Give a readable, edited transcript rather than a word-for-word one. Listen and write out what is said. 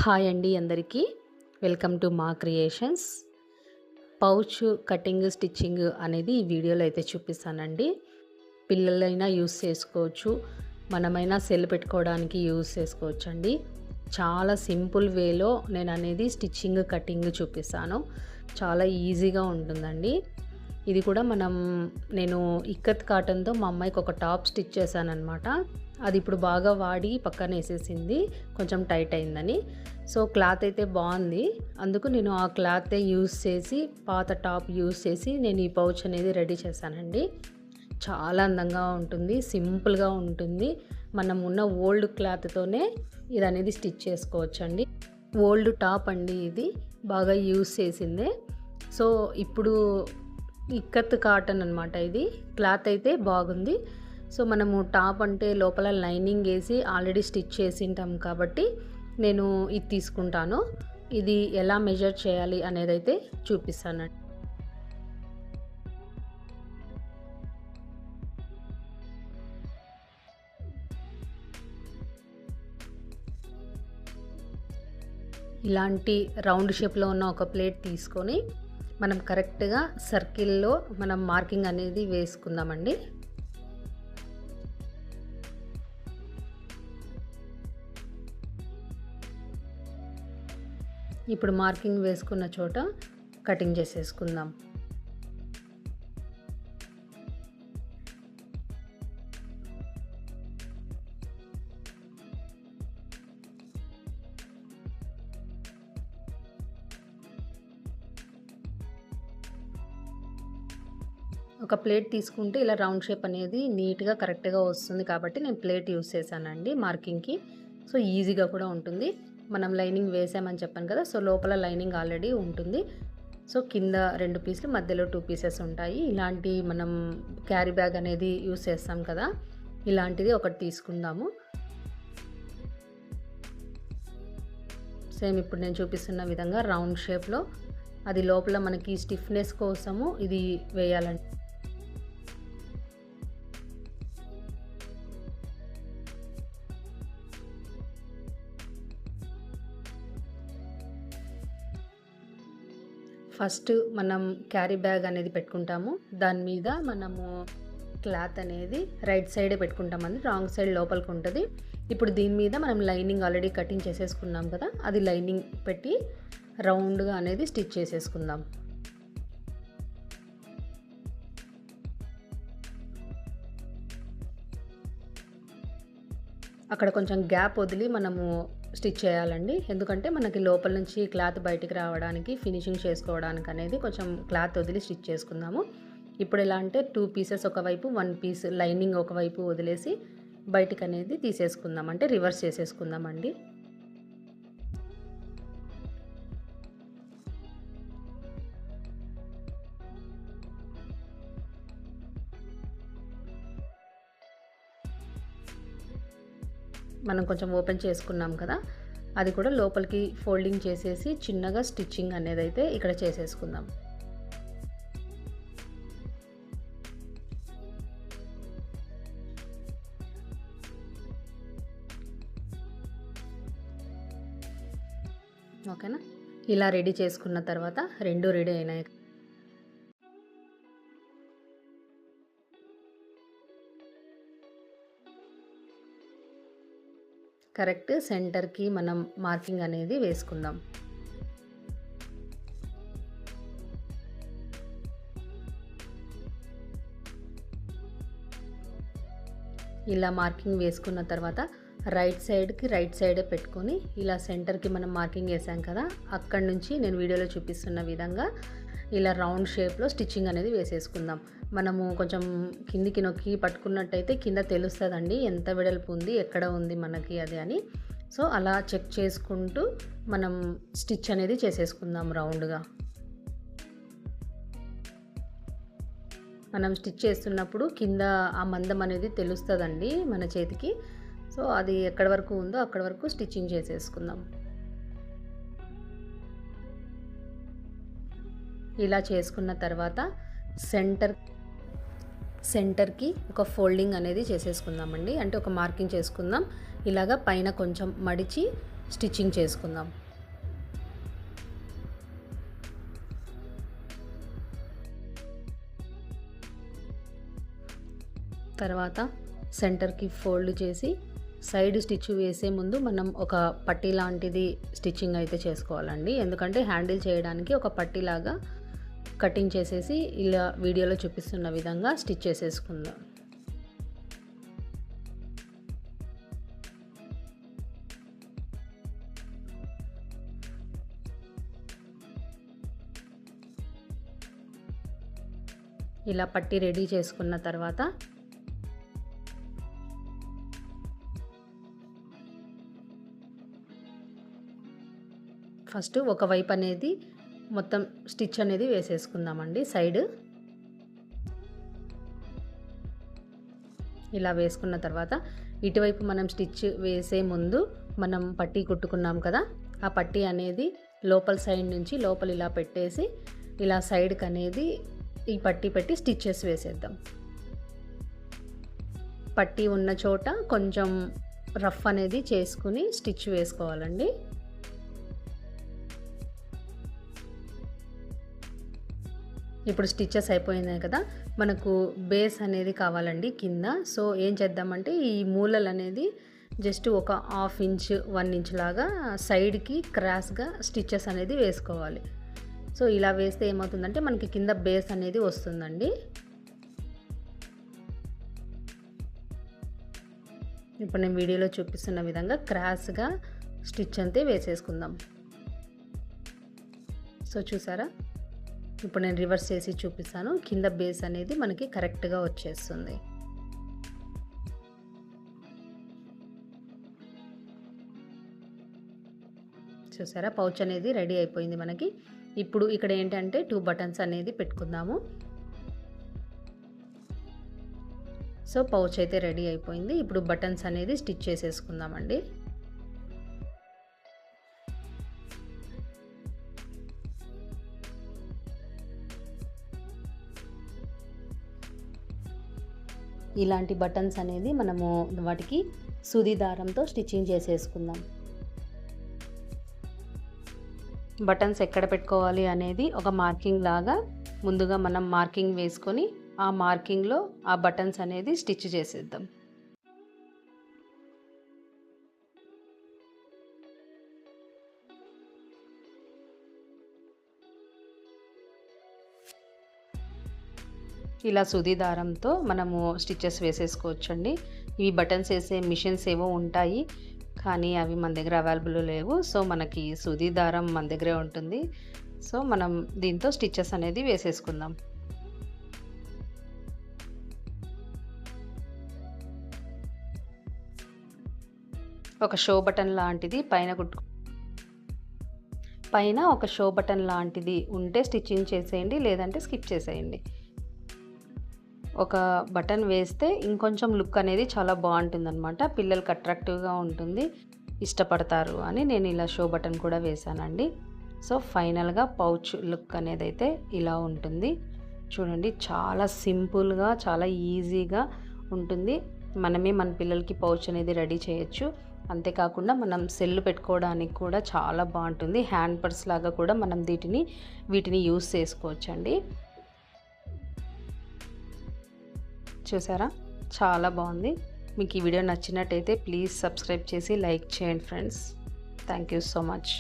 Hi అండి అందరికీ. Welcome to మా క్రియేషన్స్. పౌచ్ కటింగ్, స్టిచ్చింగ్ అనేది ఈ వీడియోలో అయితే చూపిస్తానండి. పిల్లలైనా యూస్ చేసుకోవచ్చు, మనమైనా సెల్ పెట్టుకోవడానికి యూస్ చేసుకోవచ్చండి. చాలా సింపుల్ వేలో నేను అనేది స్టిచ్చింగ్, కటింగ్ చూపిస్తాను. చాలా ఈజీగా ఉంటుందండి. ఇది కూడా నేను ఇక్కత్ కాటన్తో మా అమ్మాయికి ఒక టాప్ స్టిచ్ చేశానన్నమాట. అది ఇప్పుడు బాగా వాడి పక్కన వేసేసింది, కొంచెం టైట్ అయిందని. సో క్లాత్ అయితే బాగుంది, అందుకు నేను ఆ క్లాతే యూస్ చేసి, పాత టాప్ యూస్ చేసి నేను ఈ పౌచ్ అనేది రెడీ చేశానండి. చాలా అందంగా ఉంటుంది, సింపుల్గా ఉంటుంది. మనం ఉన్న ఓల్డ్ క్లాత్తోనే ఇది అనేది స్టిచ్ చేసుకోవచ్చండి. ఓల్డ్ టాప్ అండి ఇది, బాగా యూస్ చేసిందే. సో ఇప్పుడు ఇక్కత్ కాటన్ అనమాట. ఇది క్లాత్ అయితే బాగుంది. సో మనము టాప్ అంటే లోపల లైనింగ్ వేసి ఆల్రెడీ స్టిచ్ చేసి ఉంటాం కాబట్టి నేను ఇది తీసుకుంటాను. ఇది ఎలా మెజర్ చేయాలి అనేది అయితే చూపిస్తానండి. ఇలాంటి రౌండ్ షేప్లో ఉన్న ఒక ప్లేట్ తీసుకొని మనం కరెక్ట్గా సర్కిల్లో మనం మార్కింగ్ అనేది వేసుకుందామండి. ఇప్పుడు మార్కింగ్ వేసుకున్న చోట కటింగ్ చేసేసుకుందాం. ఒక ప్లేట్ తీసుకుంటే ఇలా రౌండ్ షేప్ అనేది నీట్గా కరెక్ట్గా వస్తుంది కాబట్టి నేను ప్లేట్ యూస్ చేశానండి మార్కింగ్కి. సో ఈజీగా కూడా ఉంటుంది. మనం లైనింగ్ వేసామని చెప్పాను కదా, సో లోపల లైనింగ్ ఆల్రెడీ ఉంటుంది. సో కింద 2 పీసులు, మధ్యలో 2 పీసెస్ ఉంటాయి. ఇలాంటి మనం క్యారీ బ్యాగ్ అనేది యూస్ చేస్తాం కదా, ఇలాంటిది ఒకటి తీసుకుందాము. సేమ్ ఇప్పుడు నేను చూపిస్తున్న విధంగా రౌండ్ షేప్లో, అది లోపల మనకి స్టిఫ్నెస్ కోసము ఇది వేయాలండి. ఫస్ట్ మనం క్యారీ బ్యాగ్ అనేది పెట్టుకుంటాము. దాని మీద మనము క్లాత్ అనేది రైట్ సైడే పెట్టుకుంటామండి, రాంగ్ సైడ్ లోపలికి ఉంటుంది. ఇప్పుడు దీని మీద మనం లైనింగ్ ఆల్రెడీ కటింగ్ చేసేసుకున్నాం కదా, అది లైనింగ్ పెట్టి రౌండ్గా అనేది స్టిచ్ చేసేసుకుందాం. అక్కడ కొంచెం గ్యాప్ వదిలి మనము స్టిచ్ చేయాలండి. ఎందుకంటే మనకి లోపల నుంచి క్లాత్ బయటికి రావడానికి, ఫినిషింగ్ చేసుకోవడానికి అనేది కొంచెం క్లాత్ వదిలి స్టిచ్ చేసుకుందాము. ఇప్పుడు ఎలా అంటే 2 పీసెస్ ఒకవైపు, 1 పీస్ లైనింగ్ ఒకవైపు వదిలేసి బయటికి అనేది తీసేసుకుందాం, అంటే రివర్స్ చేసేసుకుందామండి. మనం కొంచెం ఓపెన్ చేసుకున్నాం కదా, అది కూడా లోపలికి ఫోల్డింగ్ చేసేసి చిన్నగా స్టిచ్చింగ్ అనేది అయితే ఇక్కడ చేసేసుకుందాం. ఓకేనా, ఇలా రెడీ చేసుకున్న తర్వాత 2 రెడీ అయినాయి. కరెక్ట్ సెంటర్కి మనం మార్కింగ్ అనేది వేసుకుందాం. ఇలా మార్కింగ్ వేసుకున్న తర్వాత రైట్ సైడే పెట్టుకొని ఇలా సెంటర్కి మనం మార్కింగ్ వేసాం కదా, అక్కడి నుంచి నేను వీడియోలో చూపిస్తున్న విధంగా ఇలా రౌండ్ షేప్లో స్టిచ్చింగ్ అనేది వేసేసుకుందాం. మనము కొంచెం కిందికి నొక్కి పట్టుకున్నట్టయితే కింద తెలుస్తుందండి ఎంత వెడల్పు ఉంది, ఎక్కడ ఉంది మనకి అది అని. సో అలా చెక్ చేసుకుంటూ మనం స్టిచ్ అనేది చేసేసుకుందాం రౌండ్గా. మనం స్టిచ్ చేస్తున్నప్పుడు కింద ఆ మందం అనేది తెలుస్తుందండి మన చేతికి. సో అది ఎక్కడి వరకు ఉందో అక్కడి వరకు స్టిచ్చింగ్ చేసేసుకుందాం. ఇలా చేసుకున్న తర్వాత సెంటర్కి ఒక ఫోల్డింగ్ అనేది చేసేసుకుందామండి. అంటే ఒక మార్కింగ్ చేసుకుందాం. ఇలాగా పైన కొంచెం మడిచి స్టిచ్చింగ్ చేసుకుందాం. తర్వాత సెంటర్కి ఫోల్డ్ చేసి సైడ్ స్టిచ్ వేసే ముందు మనం ఒక పట్టీ లాంటిది స్టిచ్చింగ్ అయితే చేసుకోవాలండి. ఎందుకంటే హ్యాండిల్ చేయడానికి ఒక పట్టీలాగా కటింగ్ చేసేసి ఇలా వీడియోలో చూపిస్తున్న విధంగా స్టిచ్ చేసేసుకుందాం. ఇలా పట్టీ రెడీ చేసుకున్న తర్వాత ఫస్ట్ ఒక వైపు అనేది మొత్తం స్టిచ్ అనేది వేసేసుకుందామండి. సైడ్ ఇలా వేసుకున్న తర్వాత ఇటువైపు మనం స్టిచ్ వేసే ముందు మనం పట్టీ కుట్టుకున్నాం కదా, ఆ పట్టీ అనేది లోపల సైడ్ నుంచి లోపల ఇలా పెట్టేసి ఇలా సైడ్కి అనేది ఈ పట్టీ పెట్టి స్టిచ్చెస్ వేసేద్దాం. పట్టీ ఉన్న చోట కొంచెం రఫ్ అనేది చేసుకుని స్టిచ్ వేసుకోవాలండి. ఇప్పుడు స్టిచ్చెస్ అయిపోయినాయి కదా, మనకు బేస్ అనేది కావాలండి కింద. సో ఏం చేద్దామంటే ఈ మూలలు అనేది జస్ట్ ఒక 1/2 ఇంచ్ 1 ఇంచ్ లాగా సైడ్కి క్రాస్గా స్టిచ్చెస్ అనేది వేసుకోవాలి. సో ఇలా వేస్తే ఏమవుతుందంటే మనకి కింద బేస్ అనేది వస్తుందండి. ఇప్పుడు నేను వీడియోలో చూపిస్తున్న విధంగా క్రాస్గా స్టిచ్ అంతే వేసేసుకుందాం. సో చూసారా, ఇప్పుడు నేను రివర్స్ చేసి చూపిస్తాను. కింద బేస్ అనేది మనకి కరెక్ట్గా వచ్చేస్తుంది. చూసారా, పౌచ్ అనేది రెడీ అయిపోయింది మనకి. ఇప్పుడు ఇక్కడ ఏంటంటే 2 బటన్స్ అనేది పెట్టుకుందాము. సో పౌచ్ అయితే రెడీ అయిపోయింది. ఇప్పుడు బటన్స్ అనేది స్టిచ్ చేసేసుకుందామండి. ఇలాంటి బటన్స్ అనేది మనము వాటికి సూది దారంతో స్టిచ్చింగ్ చేసేసుకుందాం. బటన్స్ ఎక్కడ పెట్టుకోవాలి అనేది ఒక మార్కింగ్ లాగా ముందుగా మనం మార్కింగ్ వేసుకొని ఆ మార్కింగ్లో ఆ బటన్స్ అనేది స్టిచ్ చేసేద్దాం. ఇలా సూది దారంతో మనము స్టిచ్చెస్ వేసేసుకోవచ్చండి. ఇవి బటన్స్ వేసే మిషన్స్ ఏవో ఉంటాయి, కానీ అవి మన దగ్గర అవైలబుల్ లేవు. సో మనకి సూది దారం మన దగ్గరే ఉంటుంది. సో మనం దీంతో స్టిచ్చెస్ అనేది వేసేసుకుందాం. ఒక షో బటన్ లాంటిది పైన ఒక షో బటన్ లాంటిది ఉంటే స్టిచ్చింగ్ చేసేయండి, లేదంటే స్కిప్ చేసేయండి. ఒక బటన్ వేస్తే ఇంకొంచెం లుక్ అనేది చాలా బాగుంటుందన్నమాట. పిల్లలకి అట్రాక్టివ్గా ఉంటుంది, ఇష్టపడతారు అని నేను ఇలా షో బటన్ కూడా వేసానండి. సో ఫైనల్గా పౌచ్ లుక్ అనేది అయితే ఇలా ఉంటుంది. చూడండి, చాలా సింపుల్గా చాలా ఈజీగా ఉంటుంది. మనమే మన పిల్లలకి పౌచ్ అనేది రెడీ చేయొచ్చు. అంతేకాకుండా మనం సెల్ పెట్టుకోవడానికి కూడా చాలా బాగుంటుంది. హ్యాండ్ పర్స్ లాగా కూడా మనం వీటిని యూస్ చేసుకోవచ్చండి. చూసారా, చాలా బాగుంది. మీకు ఈ వీడియో నచ్చినట్టయితే ప్లీజ్ సబ్స్క్రైబ్ చేసి లైక్ చేయండి friends. Thank you so much.